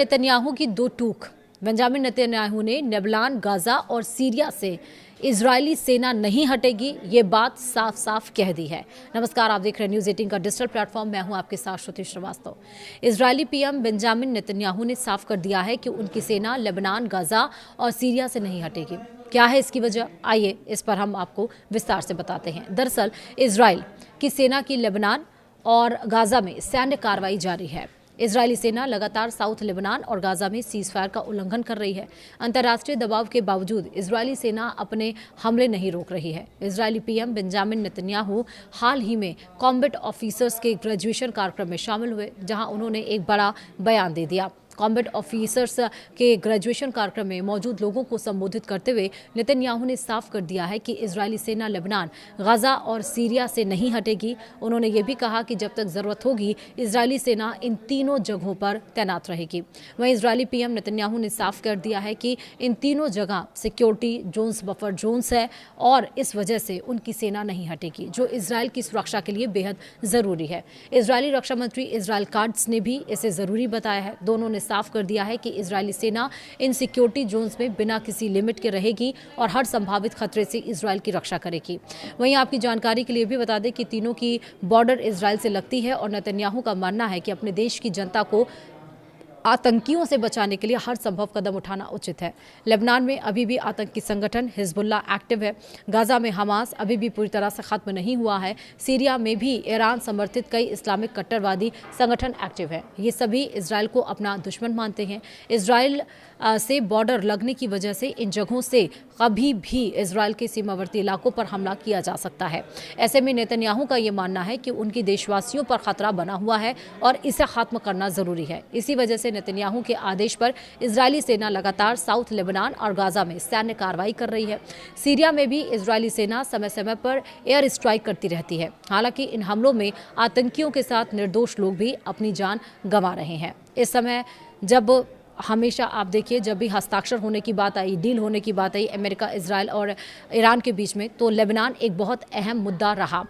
Netanyahu की दो टूक। बेंजामिन नेतन्याहू ने लेबनान, गाजा और सीरिया से इजरायली सेना नहीं हटेगी, ये बात साफ साफ कह दी है। नमस्कार, आप देख रहे हैं न्यूज़ 18 का डिजिटल प्लेटफॉर्म। मैं हूं आपके साथ Shruti Srivastava. Israeli PM Benjamin Netanyahu ने साफ कर दिया है कि उनकी सेना लेबनान, गाजा और सीरिया से नहीं हटेगी। क्या है इसकी वजह, आइए इस पर हम आपको विस्तार से बताते हैं। दरअसल इजराइल की सेना की लेबनान और गाजा में सैन्य कार्रवाई जारी है। इजरायली सेना लगातार साउथ लेबनान और गाजा में सीजफायर का उल्लंघन कर रही है। अंतर्राष्ट्रीय दबाव के बावजूद इजरायली सेना अपने हमले नहीं रोक रही है। इजरायली पीएम बेंजामिन नेतन्याहू हाल ही में कॉम्बैट ऑफिसर्स के ग्रेजुएशन कार्यक्रम में शामिल हुए, जहां उन्होंने एक बड़ा बयान दे दिया। कॉम्बैट ऑफिसर्स के ग्रेजुएशन कार्यक्रम में मौजूद लोगों को संबोधित करते हुए नेतन्याहू ने साफ कर दिया है कि इजरायली सेना लेबनान, गाजा और सीरिया से नहीं हटेगी। उन्होंने ये भी कहा कि जब तक जरूरत होगी इजरायली सेना इन तीनों जगहों पर तैनात रहेगी। वहीं इजरायली पीएम नेतन्याहू ने साफ कर दिया है कि इन तीनों जगह सिक्योरिटी जोन्स, बफर जोन्स है और इस वजह से उनकी सेना नहीं हटेगी, जो इजरायल की सुरक्षा के लिए बेहद जरूरी है। इजरायली रक्षा मंत्री इजराइल काट्ज ने भी इसे जरूरी बताया है। दोनों ने साफ कर दिया है कि इजरायली सेना इन सिक्योरिटी जोन्स में बिना किसी लिमिट के रहेगी और हर संभावित खतरे से इजरायल की रक्षा करेगी। वहीं आपकी जानकारी के लिए भी बता दें कि तीनों की बॉर्डर इजरायल से लगती है और नेतन्याहू का मानना है कि अपने देश की जनता को आतंकियों से बचाने के लिए हर संभव कदम उठाना उचित है। लेबनान में अभी भी आतंकी संगठन हिजबुल्लाह एक्टिव है। गाजा में हमास अभी भी पूरी तरह से खत्म नहीं हुआ है। सीरिया में भी ईरान समर्थित कई इस्लामिक कट्टरवादी संगठन एक्टिव है। ये सभी इजरायल को अपना दुश्मन मानते हैं। इजरायल से बॉर्डर लगने की वजह से इन जगहों से कभी भी इजरायल के सीमावर्ती इलाकों पर हमला किया जा सकता है। ऐसे में नेतन्याहू का ये मानना है कि उनके देशवासियों पर खतरा बना हुआ है और इसे खत्म करना जरूरी है। इसी वजह से नेतन्याहू के आदेश पर इजरायली सेना लगातार साउथ लेबनान और गाजा में सैन्य कार्रवाई कर रही है। सीरिया में भी इजरायली सेना समय समय पर एयर स्ट्राइक करती रहती है। हालांकि इन हमलों में आतंकियों के साथ निर्दोष लोग भी अपनी जान गंवा रहे हैं। इस समय जब हमेशा आप देखिए, जब भी हस्ताक्षर होने की बात आई, डील होने की बात आई अमेरिका, इजरायल और ईरान के बीच में, तो लेबनान एक बहुत अहम मुद्दा रहा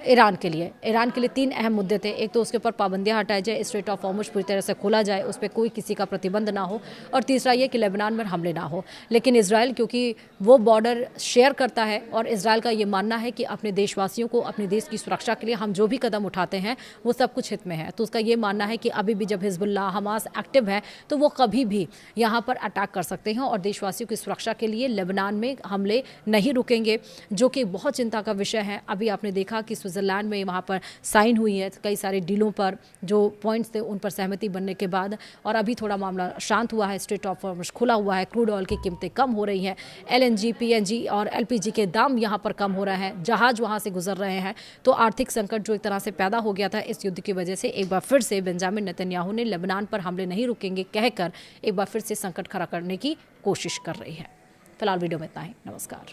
ईरान के लिए 3 अहम मुद्दे थे। एक तो उसके ऊपर पाबंदियां हटाई जाए, स्ट्रेट ऑफ हॉर्मुज़ पूरी तरह से खोला जाए, उस पर कोई किसी का प्रतिबंध ना हो, और तीसरा ये कि लेबनान में हमले ना हो। लेकिन इजरायल, क्योंकि वो बॉर्डर शेयर करता है और इजरायल का ये मानना है कि अपने देशवासियों को, अपने देश की सुरक्षा के लिए हम जो भी कदम उठाते हैं वो सब कुछ हित में है, तो उसका ये मानना है कि अभी भी जब हिजबुल्लाह, हमास एक्टिव है तो वो कभी भी यहाँ पर अटैक कर सकते हैं और देशवासियों की सुरक्षा के लिए लेबनान में हमले नहीं रुकेंगे, जो कि बहुत चिंता का विषय है। अभी आपने देखा कि स्विट्जरलैंड में वहाँ पर साइन हुई है कई सारे डीलों पर, जो पॉइंट्स थे उन पर सहमति बनने के बाद, और अभी थोड़ा मामला शांत हुआ है। स्ट्रेट ऑफ हॉर्मुज़ खुला हुआ है, क्रूड ऑयल की कीमतें कम हो रही हैं, LNG, PNG और LPG के दाम यहाँ पर कम हो रहे हैं, जहाज वहाँ से गुजर रहे हैं। तो आर्थिक संकट जो एक तरह से पैदा हो गया था इस युद्ध की वजह से, एक बार फिर से बेंजामिन नेतन्याहू ने लेबनान पर हमले नहीं रुकेंगे कहकर एक बार फिर से संकट खड़ा करने की कोशिश कर रही है। फिलहाल वीडियो में इतना ही। नमस्कार।